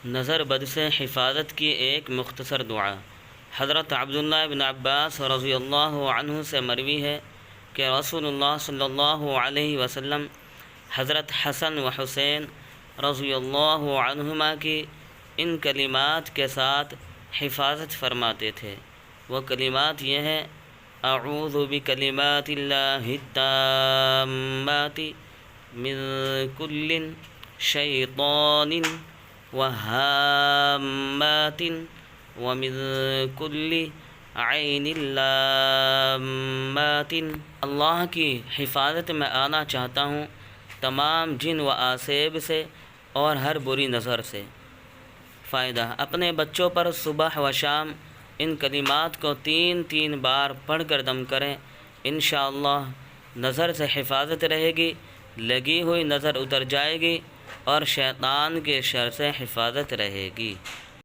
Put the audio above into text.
نظر بد سے حفاظت کی ایک مختصر دعا۔ حضرت عبداللہ بن عباس رضی اللہ عنہ سے مروی ہے کہ رسول اللہ صلی اللہ علیہ وسلم حضرت حسن و حسین رضی اللہ عنہما کی ان کلمات کے ساتھ حفاظت فرماتے تھے۔ وہ کلمات یہ ہیں: اعوذ بکلمات اللہ التامات من کل شیطان وہامات ومن کل عین لامات۔ اللہ کی حفاظت میں آنا چاہتا ہوں تمام جن و آسیب سے اور ہر بری نظر سے۔ فائدہ: اپنے بچوں پر صبح و شام ان کلمات کو 3 بار پڑھ کر دم کریں، انشاءاللہ نظر سے حفاظت رہے گی، لگی ہوئی نظر اتر جائے گی اور شیطان کے شر سے حفاظت رہے گی۔